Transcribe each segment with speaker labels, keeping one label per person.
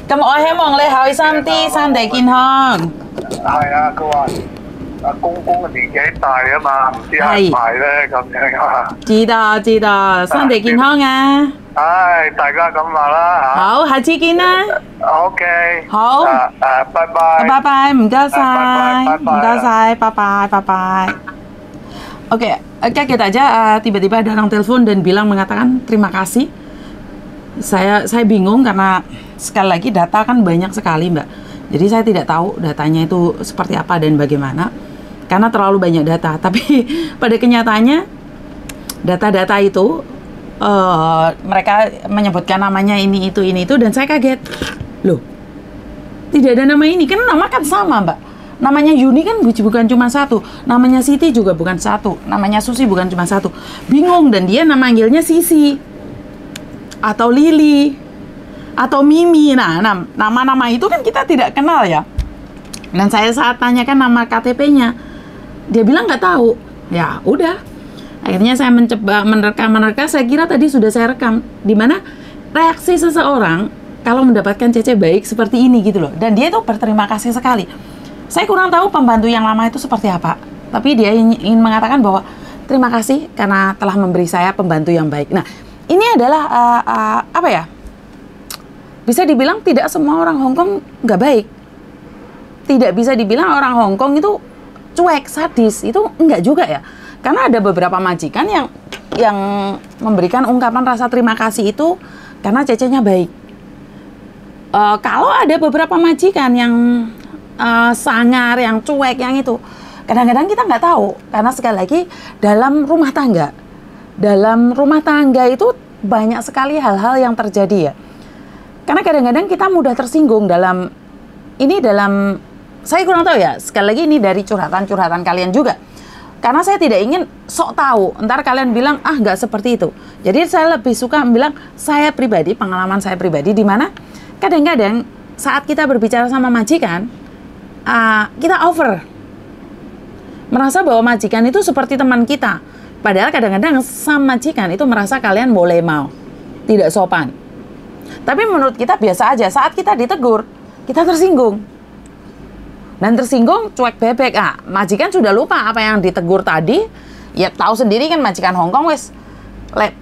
Speaker 1: 咁我希望你開心啲，身體健康。
Speaker 2: 係啊，佢話阿公公嘅年紀大啊嘛，唔知係唔係咧咁樣啊。
Speaker 1: 知道，身體健康啊！
Speaker 2: 唉，大家咁話啦嚇。
Speaker 1: 好，下次見啦。
Speaker 2: OK。
Speaker 1: 好。
Speaker 2: 拜拜。
Speaker 1: 拜拜，唔該晒，
Speaker 2: 拜拜
Speaker 1: 唔該晒，拜拜，拜拜. Oke, kaget aja tiba-tiba ada orang telepon dan bilang mengatakan terima kasih. Saya bingung karena sekali lagi data kan banyak sekali, Mbak. Jadi saya tidak tahu datanya itu seperti apa dan bagaimana karena terlalu banyak data. Tapi pada kenyataannya data-data itu mereka menyebutkan namanya ini itu dan saya kaget. Loh, tidak ada nama ini, kan nama kan sama, Mbak. Namanya Yuni kan bukan cuma satu, namanya Siti juga bukan satu, namanya Susi bukan cuma satu. Bingung, dan dia manggilnya Sisi atau Lili atau Mimi. Nah, nama-nama itu kan kita tidak kenal ya. Dan saya saat tanyakan nama KTP-nya, dia bilang nggak tahu. Ya udah, akhirnya saya mencoba menerka. Saya kira tadi sudah saya rekam, di mana reaksi seseorang kalau mendapatkan CC baik seperti ini gitu loh. Dan dia itu berterima kasih sekali. Saya kurang tahu pembantu yang lama itu seperti apa, tapi dia ingin mengatakan bahwa terima kasih karena telah memberi saya pembantu yang baik. Nah, ini adalah apa ya? Bisa dibilang tidak semua orang Hong Kong nggak baik. Tidak bisa dibilang orang Hong Kong itu cuek, sadis, itu enggak juga ya. Karena ada beberapa majikan yang memberikan ungkapan rasa terima kasih itu karena CC-nya baik. Kalau ada beberapa majikan yang sangar, yang cuek, yang itu kadang-kadang kita nggak tahu, karena sekali lagi dalam rumah tangga itu banyak sekali hal-hal yang terjadi ya. Karena kadang-kadang kita mudah tersinggung dalam saya kurang tahu ya, sekali lagi ini dari curhatan kalian juga, karena saya tidak ingin sok tahu ntar kalian bilang nggak seperti itu. Jadi saya lebih suka bilang pengalaman saya pribadi, di mana kadang-kadang saat kita berbicara sama majikan, kita over merasa bahwa majikan itu seperti teman kita, padahal kadang-kadang sama majikan itu merasa kalian boleh mau tidak sopan, tapi menurut kita biasa aja. Saat kita ditegur, kita tersinggung, dan tersinggung cuek bebek. Majikan sudah lupa apa yang ditegur tadi. Ya tahu sendiri kan majikan Hong Kong wes lek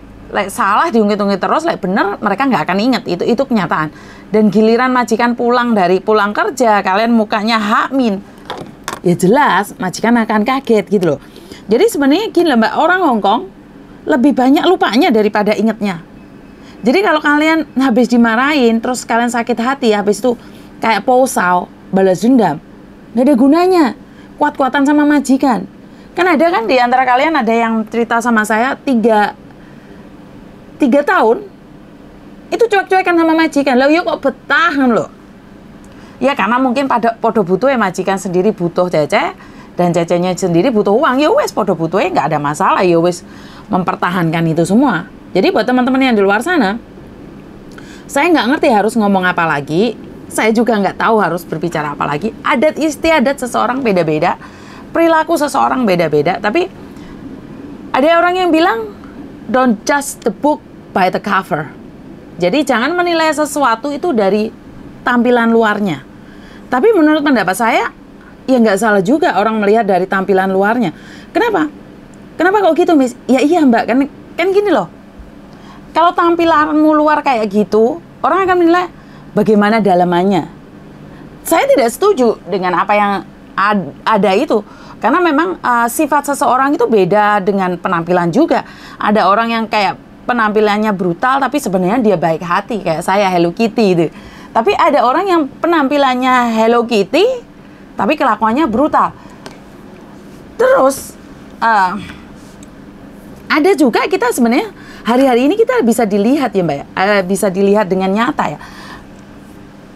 Speaker 1: salah diungkit-ungkit terus, lek bener mereka nggak akan inget. Itu kenyataan. Dan giliran majikan pulang kerja, kalian mukanya hakmin, ya jelas majikan akan kaget gitu loh. Jadi sebenarnya gini loh, Mbak, orang Hong Kong lebih banyak lupanya daripada ingetnya. Jadi kalau kalian habis dimarahin terus kalian sakit hati, habis itu kayak posau, balas dendam, nggak ada gunanya kuat-kuatan sama majikan. Kan ada kan di antara kalian ada yang cerita sama saya 3 tahun itu cuek-cuekan sama majikan. Loh, yuk kok betah loh. Ya karena mungkin pada podo butuh ya, majikan sendiri butuh cece dan cecenya sendiri butuh uang. Ya wes podo butuh ya, nggak ada masalah. Ya wes mempertahankan itu semua. Jadi buat teman-teman yang di luar sana, saya nggak ngerti harus ngomong apa lagi. Saya juga nggak tahu harus berbicara apa lagi. Adat istiadat seseorang beda-beda, perilaku seseorang beda-beda. Tapi ada orang yang bilang don't judge the book by the cover. Jadi jangan menilai sesuatu itu dari tampilan luarnya. Tapi menurut pendapat saya, ya nggak salah juga orang melihat dari tampilan luarnya. Kenapa? Kenapa kok gitu, Miss? Ya iya, Mbak, kan gini loh. Kalau tampilanmu luar kayak gitu, orang akan menilai bagaimana dalamannya. Saya tidak setuju dengan apa yang ada itu. Karena memang sifat seseorang itu beda dengan penampilan juga. Ada orang yang kayak penampilannya brutal tapi sebenarnya dia baik hati, kayak saya Hello Kitty itu. Tapi ada orang yang penampilannya Hello Kitty tapi kelakuannya brutal. Terus ada juga kita sebenarnya hari-hari ini kita bisa dilihat ya, Mbak ya, bisa dilihat dengan nyata ya.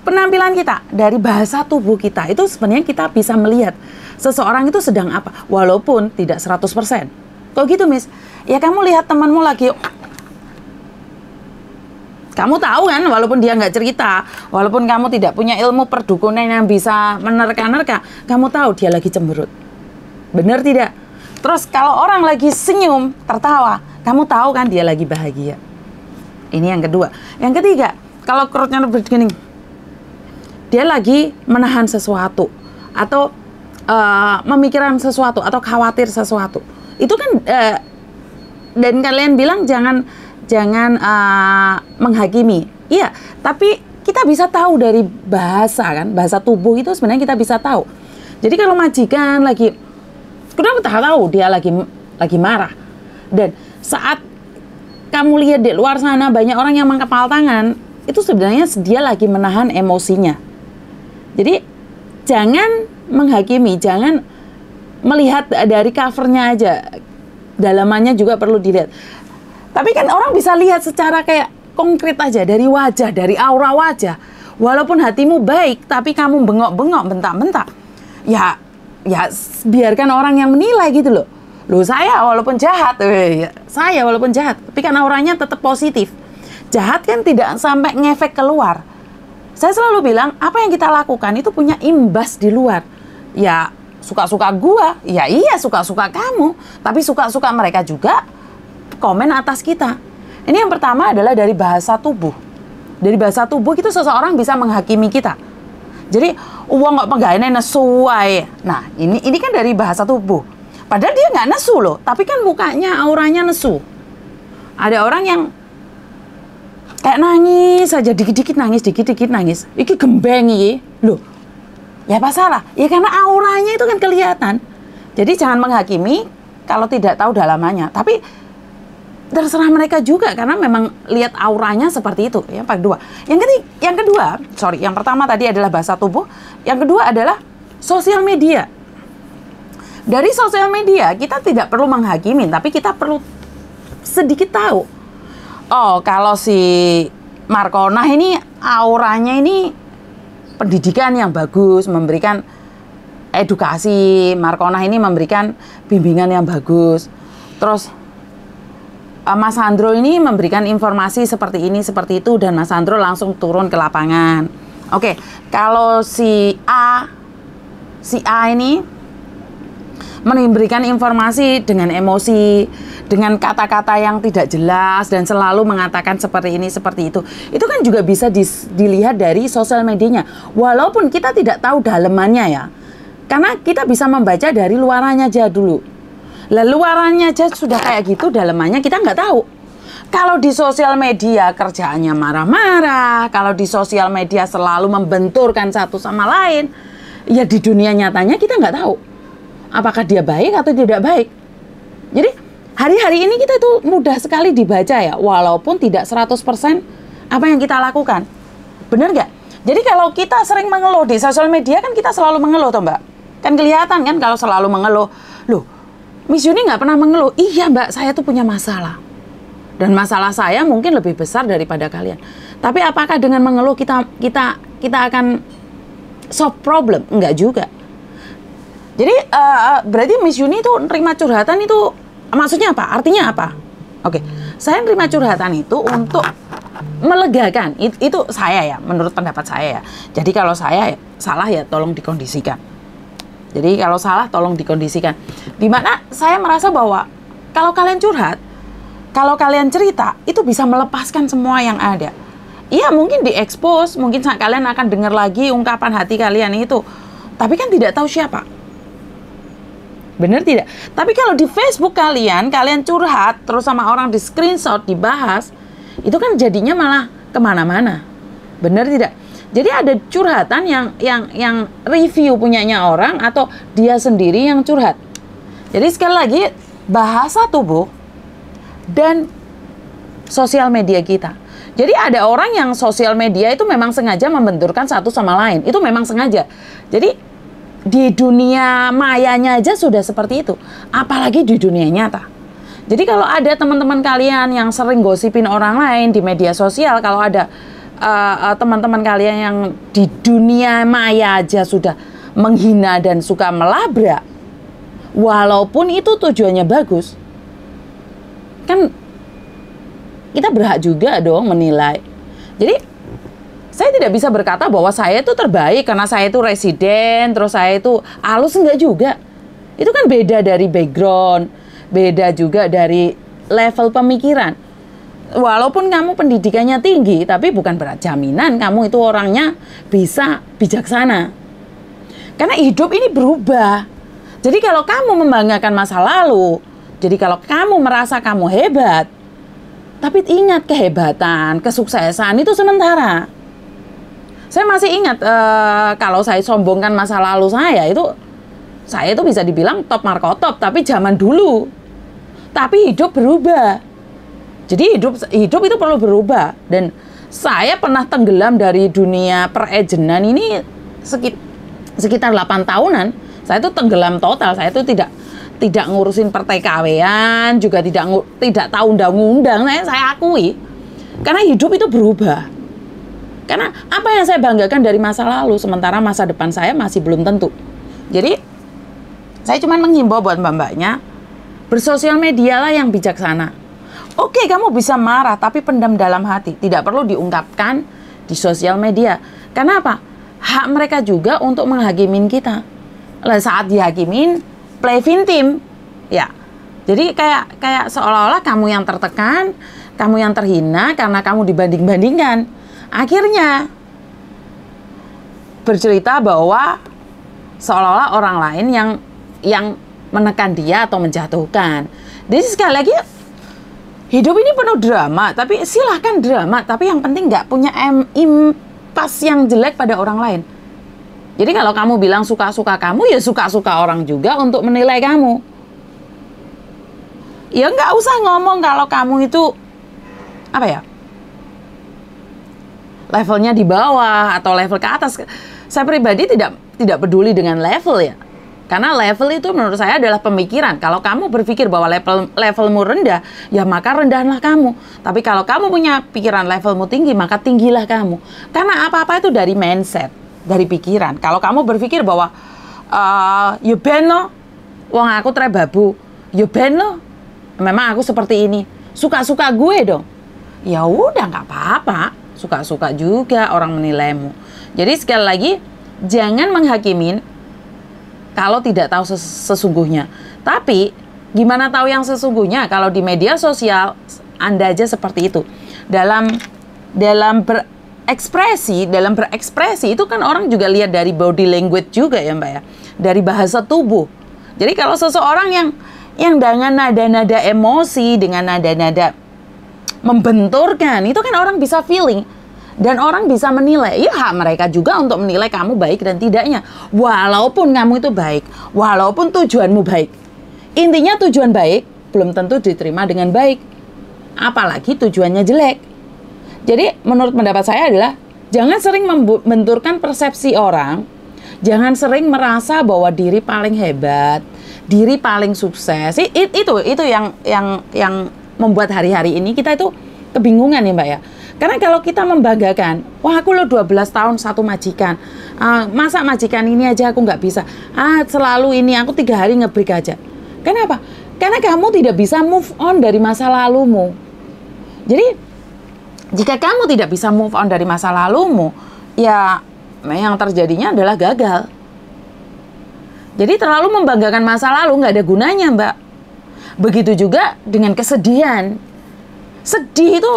Speaker 1: Penampilan kita, dari bahasa tubuh kita itu sebenarnya kita bisa melihat seseorang itu sedang apa, walaupun tidak 100%. Kok gitu, Miss? Ya kamu lihat temanmu lagi, kamu tahu kan, walaupun dia nggak cerita, walaupun kamu tidak punya ilmu perdukunan yang bisa menerka-nerka, kamu tahu dia lagi cemberut. Benar tidak? Terus kalau orang lagi senyum, tertawa, kamu tahu kan dia lagi bahagia. Ini yang kedua. Yang ketiga, kalau perutnya begini, dia lagi menahan sesuatu atau memikirkan sesuatu atau khawatir sesuatu. Itu kan dan kalian bilang jangan menghakimi. Iya, tapi kita bisa tahu dari bahasa kan, bahasa tubuh itu sebenarnya kita bisa tahu. Jadi kalau majikan lagi, kita tahu dia lagi marah. Dan saat kamu lihat di luar sana banyak orang yang mengepal tangan, itu sebenarnya dia lagi menahan emosinya. Jadi jangan menghakimi, jangan melihat dari covernya aja, dalamannya juga perlu dilihat. Tapi kan orang bisa lihat secara kayak konkret aja, dari wajah, dari aura wajah. Walaupun hatimu baik, tapi kamu bengok-bengok, bentak-bentak, ya biarkan orang yang menilai gitu loh. Loh, saya walaupun jahat, tapi kan auranya tetap positif. Jahat kan tidak sampai ngefek keluar. Saya selalu bilang, apa yang kita lakukan itu punya imbas di luar. Ya, suka-suka gua, ya iya suka-suka kamu, tapi suka-suka mereka juga komen atas kita. Ini yang pertama adalah dari bahasa tubuh. Dari bahasa tubuh itu seseorang bisa menghakimi kita. Jadi, uang nggak pegawainya nesuai. Nah, ini kan dari bahasa tubuh. Padahal dia nggak nesu loh, tapi kan mukanya, auranya nesu. Ada orang yang kayak nangis saja, dikit-dikit nangis. Iki gembeng iki. Loh, ya apa salah? Ya karena auranya itu kan kelihatan. Jadi jangan menghakimi kalau tidak tahu dalamannya. Tapi terserah mereka juga karena memang lihat auranya seperti itu. Yang kedua. Yang pertama tadi adalah bahasa tubuh. Yang kedua adalah sosial media. Dari sosial media kita tidak perlu menghakimi, tapi kita perlu sedikit tahu. Oh, kalau si Markonah ini auranya ini pendidikan yang bagus, memberikan edukasi. Markonah ini memberikan bimbingan yang bagus. Terus Mas Andro ini memberikan informasi seperti ini, seperti itu, dan Mas Andro langsung turun ke lapangan. Oke, kalau si A ini memberikan informasi dengan emosi, dengan kata-kata yang tidak jelas dan selalu mengatakan seperti ini, seperti itu. Itu kan juga bisa dilihat dari sosial medianya. Walaupun kita tidak tahu dalemannya ya. Karena kita bisa membaca dari luarannya aja dulu. Lah luarannya aja sudah kayak gitu, dalemannya kita nggak tahu. Kalau di sosial media kerjaannya marah-marah, kalau di sosial media selalu membenturkan satu sama lain, ya di dunia nyatanya kita nggak tahu apakah dia baik atau tidak baik. Jadi hari-hari ini kita itu mudah sekali dibaca ya, walaupun tidak 100% apa yang kita lakukan. Benar nggak? Jadi kalau kita sering mengeluh di sosial media kan kita selalu mengeluh toh Mbak. Kan kelihatan kan kalau selalu mengeluh. Loh, Miss Yuni nggak pernah mengeluh. Iya Mbak, saya tuh punya masalah. Dan masalah saya mungkin lebih besar daripada kalian. Tapi apakah dengan mengeluh kita akan solve problem? Enggak juga. Jadi berarti Miss Yuni itu nerima curhatan itu maksudnya apa? Artinya apa? Oke, saya nerima curhatan itu untuk melegakan. Itu saya ya, menurut pendapat saya ya. Jadi kalau saya salah ya tolong dikondisikan. Jadi kalau salah tolong dikondisikan. Dimana saya merasa bahwa kalau kalian curhat, kalau kalian cerita, itu bisa melepaskan semua yang ada. Iya mungkin diekspos, mungkin kalian akan dengar lagi ungkapan hati kalian itu. Tapi kan tidak tahu siapa. Bener tidak? Tapi kalau di Facebook kalian curhat, terus sama orang di screenshot, dibahas, itu kan jadinya malah kemana-mana. Bener tidak? Jadi ada curhatan yang review punyanya orang atau dia sendiri yang curhat. Jadi sekali lagi, bahasa tubuh dan sosial media kita. Jadi ada orang yang sosial media itu memang sengaja membenturkan satu sama lain. Itu memang sengaja. Jadi di dunia mayanya aja sudah seperti itu, apalagi di dunia nyata. Jadi kalau ada teman-teman kalian yang sering gosipin orang lain di media sosial, kalau ada teman-teman kalian yang di dunia maya aja sudah menghina dan suka melabrak, walaupun itu tujuannya bagus, kan kita berhak juga dong menilai. Jadi saya tidak bisa berkata bahwa saya itu terbaik karena saya itu residen, terus saya itu halus, enggak juga. Itu kan beda dari background, beda juga dari level pemikiran. Walaupun kamu pendidikannya tinggi, tapi bukan berat jaminan kamu itu orangnya bisa bijaksana. Karena hidup ini berubah. Jadi kalau kamu membanggakan masa lalu, jadi kalau kamu merasa kamu hebat, tapi ingat kehebatan, kesuksesan itu sementara. Saya masih ingat kalau saya sombongkan masa lalu saya itu bisa dibilang top markotop, tapi zaman dulu. Tapi hidup berubah. Jadi hidup itu perlu berubah. Dan saya pernah tenggelam dari dunia perejenan ini sekitar 8 tahunan. Saya itu tenggelam total. Saya itu tidak ngurusin perTKW-an, juga tidak tahu undang-undang. Saya akui. Karena hidup itu berubah. Karena apa yang saya banggakan dari masa lalu, sementara masa depan saya masih belum tentu. Jadi saya cuma menghimbau buat mbak-mbaknya, bersosial media lah yang bijaksana. Oke, kamu bisa marah, tapi pendam dalam hati. Tidak perlu diungkapkan di sosial media. Karena apa? Hak mereka juga untuk menghakimin kita. Saat dihakimin, play victim. Ya. Jadi kayak seolah-olah kamu yang tertekan, kamu yang terhina karena kamu dibanding-bandingkan. Akhirnya bercerita bahwa seolah-olah orang lain yang menekan dia atau menjatuhkan. Jadi sekali lagi, hidup ini penuh drama, tapi silahkan drama, tapi yang penting nggak punya impas yang jelek pada orang lain. Jadi kalau kamu bilang suka-suka kamu, ya suka-suka orang juga untuk menilai kamu. Ya nggak usah ngomong kalau kamu itu, apa ya, levelnya di bawah atau level ke atas. Saya pribadi tidak peduli dengan level ya. Karena level itu menurut saya adalah pemikiran. Kalau kamu berpikir bahwa levelmu rendah, ya maka rendahlah kamu. Tapi kalau kamu punya pikiran levelmu tinggi, maka tinggilah kamu. Karena apa-apa itu dari mindset, dari pikiran. Kalau kamu berpikir bahwa yo ben lo, wong aku trebabu, yo ben lo, memang aku seperti ini, suka-suka gue dong. Ya udah nggak apa-apa, suka-suka juga orang menilaimu. Jadi sekali lagi, jangan menghakimin kalau tidak tahu sesungguhnya. Tapi gimana tahu yang sesungguhnya? Kalau di media sosial Anda aja seperti itu. Dalam berekspresi itu kan orang juga lihat dari body language juga ya Mbak ya. Dari bahasa tubuh. Jadi kalau seseorang yang dengan nada-nada emosi, dengan nada-nada membenturkan, itu kan orang bisa feeling. Dan orang bisa menilai, ya hak mereka juga untuk menilai kamu baik dan tidaknya. Walaupun kamu itu baik, walaupun tujuanmu baik. Intinya tujuan baik belum tentu diterima dengan baik. Apalagi tujuannya jelek. Jadi menurut pendapat saya adalah, jangan sering membenturkan persepsi orang. Jangan sering merasa bahwa diri paling hebat, diri paling sukses. Itu yang membuat hari-hari ini kita itu kebingungan ya Mbak ya. Karena kalau kita membanggakan, wah aku lo 12 tahun satu majikan, masa majikan ini aja aku nggak bisa, selalu ini aku 3 hari ngebreak aja. Kenapa? Karena kamu tidak bisa move on dari masa lalumu. Jadi jika kamu tidak bisa move on dari masa lalumu, ya yang terjadinya adalah gagal. Jadi terlalu membanggakan masa lalu nggak ada gunanya Mbak. Begitu juga dengan kesedihan. Sedih itu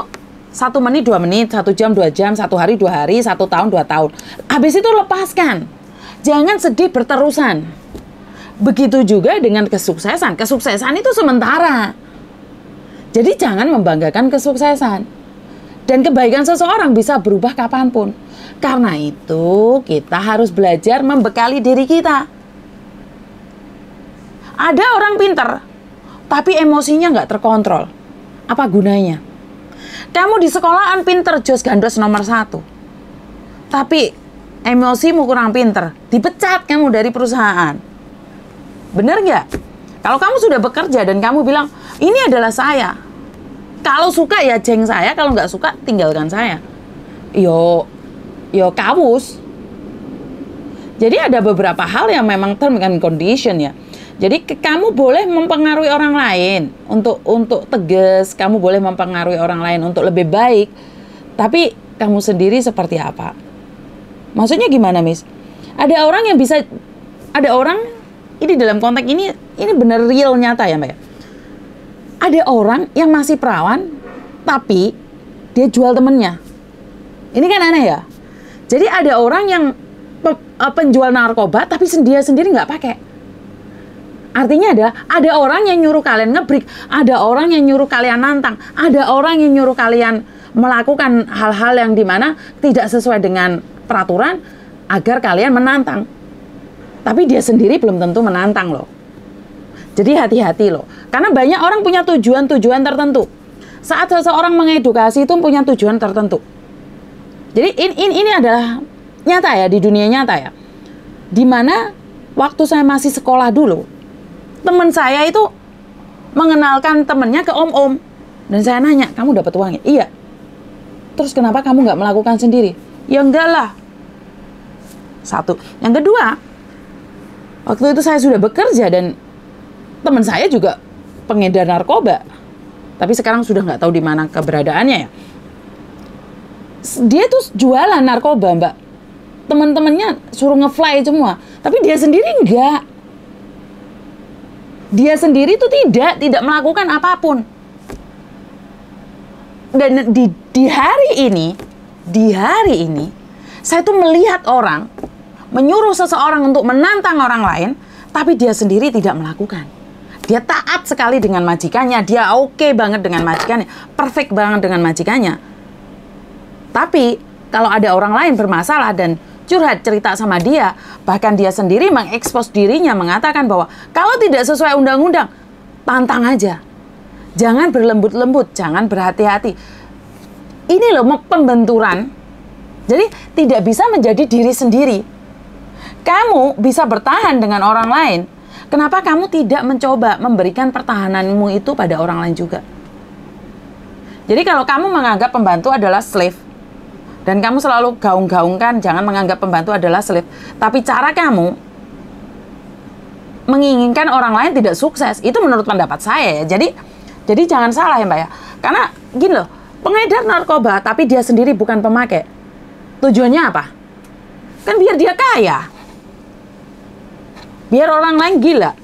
Speaker 1: 1 menit, 2 menit, 1 jam, 2 jam, 1 hari, 2 hari, 1 tahun, 2 tahun. Habis itu lepaskan. Jangan sedih berterusan. Begitu juga dengan kesuksesan. Kesuksesan itu sementara. Jadi jangan membanggakan kesuksesan. Dan kebaikan seseorang bisa berubah kapanpun. Karena itu kita harus belajar membekali diri kita. Ada orang pinter, tapi emosinya nggak terkontrol. Apa gunanya? Kamu di sekolahan pinter, jos gandos nomor 1. Tapi emosimu kurang pinter, dipecat kamu dari perusahaan. Bener nggak? Kalau kamu sudah bekerja dan kamu bilang, ini adalah saya. Kalau suka ya jeng saya, kalau nggak suka tinggalkan saya. Yo kawus. Jadi ada beberapa hal yang memang term and condition ya. Jadi kamu boleh mempengaruhi orang lain untuk tegas, kamu boleh mempengaruhi orang lain untuk lebih baik. Tapi kamu sendiri seperti apa? Maksudnya gimana, Miss? Ada orang ini dalam konteks ini benar real nyata ya, Mbak. Ada orang yang masih perawan tapi dia jual temennya. Ini kan aneh ya. Jadi ada orang yang penjual narkoba tapi dia sendiri nggak pakai. Artinya ada orang yang nyuruh kalian ngebreak, ada orang yang nyuruh kalian nantang, ada orang yang nyuruh kalian melakukan hal-hal yang dimana tidak sesuai dengan peraturan agar kalian menantang. Tapi dia sendiri belum tentu menantang loh. Jadi hati-hati loh. Karena banyak orang punya tujuan-tujuan tertentu. Saat seseorang mengedukasi itu punya tujuan tertentu. Jadi ini adalah nyata ya, di dunia nyata ya. Dimana waktu saya masih sekolah dulu, teman saya itu mengenalkan temennya ke om-om. Dan saya nanya, kamu dapat uangnya? Iya. Terus kenapa kamu nggak melakukan sendiri? Ya enggak lah. Satu. Yang kedua, waktu itu saya sudah bekerja dan teman saya juga pengedar narkoba. Tapi sekarang sudah nggak tahu di mana keberadaannya ya. Dia tuh jualan narkoba, Mbak. Teman-temannya suruh nge-fly semua. Tapi dia sendiri enggak. Dia sendiri tuh tidak melakukan apapun. Dan di hari ini, saya tuh melihat orang menyuruh seseorang untuk menantang orang lain, tapi dia sendiri tidak melakukan. Dia taat sekali dengan majikannya, dia oke banget dengan majikannya, perfect banget dengan majikannya. Tapi kalau ada orang lain bermasalah dan curhat cerita sama dia, bahkan dia sendiri mengekspos dirinya, mengatakan bahwa kalau tidak sesuai undang-undang, tantang aja. Jangan berlembut-lembut, jangan berhati-hati. Ini loh pembenturan. Jadi tidak bisa menjadi diri sendiri. Kamu bisa bertahan dengan orang lain. Kenapa kamu tidak mencoba memberikan pertahananmu itu pada orang lain juga? Jadi kalau kamu menganggap pembantu adalah slave, dan kamu selalu gaung-gaungkan jangan menganggap pembantu adalah slave, tapi cara kamu menginginkan orang lain tidak sukses, itu menurut pendapat saya ya. Jadi jangan salah ya Mbak ya. Karena gini loh, pengedar narkoba tapi dia sendiri bukan pemakai. Tujuannya apa? Kan biar dia kaya. Biar orang lain gila.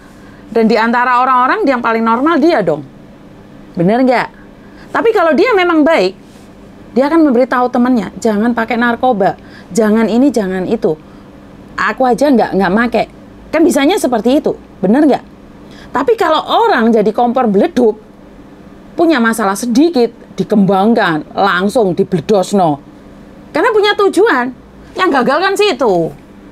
Speaker 1: Dan di antara orang-orang yang paling normal dia dong. Bener nggak? Tapi kalau dia memang baik, dia akan memberitahu temannya, jangan pakai narkoba, jangan ini, jangan itu. Aku aja nggak make. Kan bisanya seperti itu, bener nggak? Tapi kalau orang jadi kompor beledup, punya masalah sedikit, dikembangkan, langsung dibledosno. Karena punya tujuan. Yang gagal kan situ.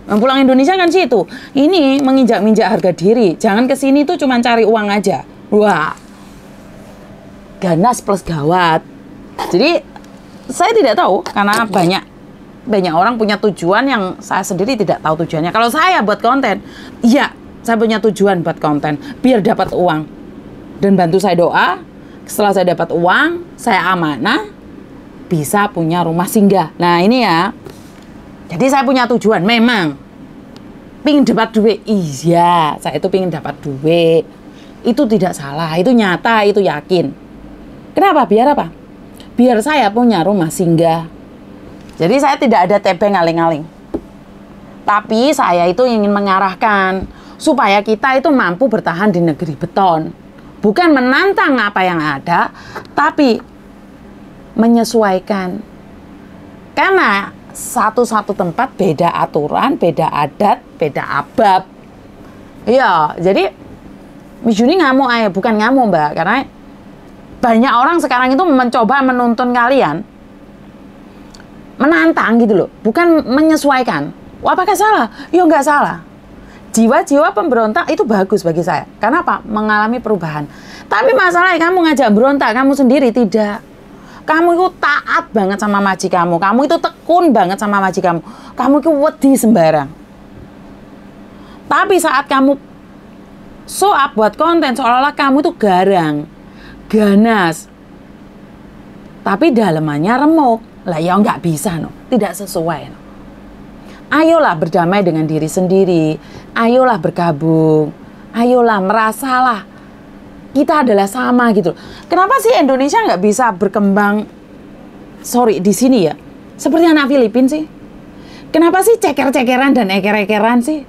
Speaker 1: Yang pulang Indonesia kan situ. Ini menginjak-injak harga diri. Jangan kesini tuh cuma cari uang aja. Wah, ganas plus gawat. Jadi saya tidak tahu karena banyak orang punya tujuan yang saya sendiri tidak tahu tujuannya. Kalau saya buat konten, iya, saya punya tujuan buat konten biar dapat uang. Dan bantu saya doa, setelah saya dapat uang, saya amanah, bisa punya rumah singgah. Nah ini ya, jadi saya punya tujuan, memang pingin dapat duit. Iya, saya itu pingin dapat duit. Itu tidak salah, itu nyata, itu yakin. Kenapa? Biar apa? Biar saya punya rumah singgah. Jadi saya tidak ada tebeng aling-aling. Tapi saya itu ingin mengarahkan supaya kita itu mampu bertahan di negeri beton. Bukan menantang apa yang ada, tapi menyesuaikan. Karena satu-satu tempat beda aturan, beda adat, beda abab. Iya, jadi Mijuni ngamuk aja, bukan ngamuk Mbak, karena banyak orang sekarang itu mencoba menuntun kalian, menantang gitu loh, bukan menyesuaikan. Wah, apakah salah? Ya nggak salah. Jiwa-jiwa pemberontak itu bagus bagi saya. Karena apa? Mengalami perubahan. Tapi masalahnya kamu ngajak berontak, kamu sendiri tidak. Kamu itu taat banget sama maji kamu. Kamu itu tekun banget sama maji kamu. Kamu itu wedi sembarang. Tapi saat kamu show up buat konten, seolah-olah kamu itu garang, ganas. Tapi dalemannya remuk. Lah ya nggak bisa, no. Tidak sesuai, no. Ayolah berdamai dengan diri sendiri. Ayolah bergabung. Ayolah merasalah kita adalah sama gitu. Kenapa sih Indonesia nggak bisa berkembang? Sorry, di sini ya. Seperti anak Filipina sih. Kenapa sih ceker-cekeran dan eker-ekeran sih?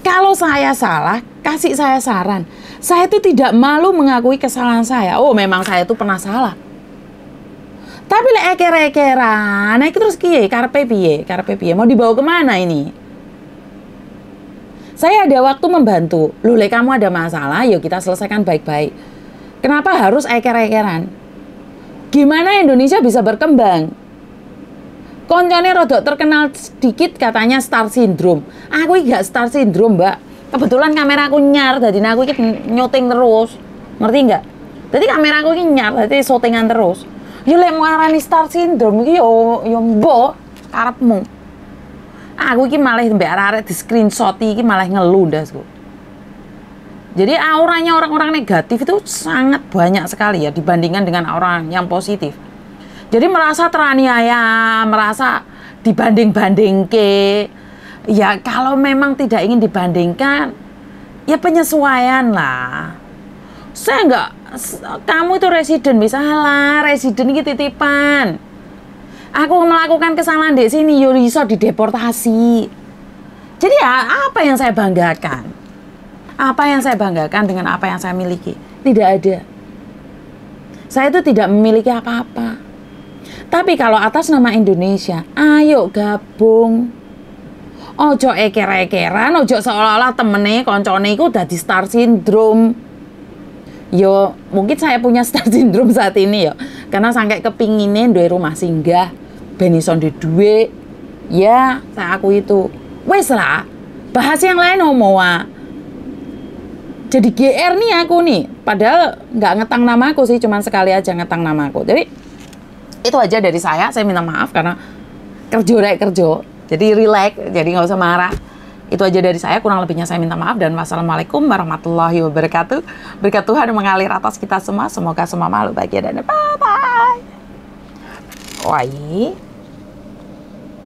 Speaker 1: Kalau saya salah, kasih saya saran. Saya itu tidak malu mengakui kesalahan saya. Oh, memang saya itu pernah salah. Tapi lek eker-ekeran, nah itu terus karepe piye? Mau dibawa kemana ini? Saya ada waktu membantu. Loh, lek kamu ada masalah, yuk kita selesaikan baik-baik. Kenapa harus eker-ekeran? Gimana Indonesia bisa berkembang? Koncone rodok terkenal sedikit katanya star syndrome. Aku gak star syndrome, Mbak. Kebetulan kamera aku nyar, jadi aku ini nyuting terus. Ngerti nggak? Jadi kamera aku ini nyar, jadi syutingan terus. Yo lek mau arani star syndrome iki yo mbok karepmu. Aku iki malah mbek arek-arek di screenshot iki malah ngeluh ndasku. Jadi auranya orang-orang negatif itu sangat banyak sekali ya dibandingkan dengan orang yang positif. Jadi merasa teraniaya, merasa dibanding-bandingke. Ya kalau memang tidak ingin dibandingkan, ya penyesuaian lah. Saya enggak, kamu itu residen, misalnya residen ini titipan. Aku melakukan kesalahan di sini, yo iso dideportasi. Jadi ya apa yang saya banggakan? Apa yang saya banggakan dengan apa yang saya miliki? Tidak ada. Saya itu tidak memiliki apa-apa. Tapi kalau atas nama Indonesia, ayo gabung. Ojo eker-ekeran, ojo seolah-olah temene koncone iku dadi star syndrome. Yo, mungkin saya punya star syndrome saat ini ya. Karena sampai kepinginin duwe rumah singgah, ben iso duwe. Ya, saya aku itu. Wes lah, bahas yang lain omoa. Jadi GR nih aku nih. Padahal nggak ngetang namaku sih, cuman sekali aja ngetang namaku. Jadi itu aja dari saya minta maaf karena kerja. Jadi relax, jadi nggak usah marah. Itu aja dari saya, kurang lebihnya saya minta maaf dan wassalamualaikum warahmatullahi wabarakatuh. Berkat Tuhan mengalir atas kita semua, semoga semua makhluk bahagia dan bye-bye. Wah.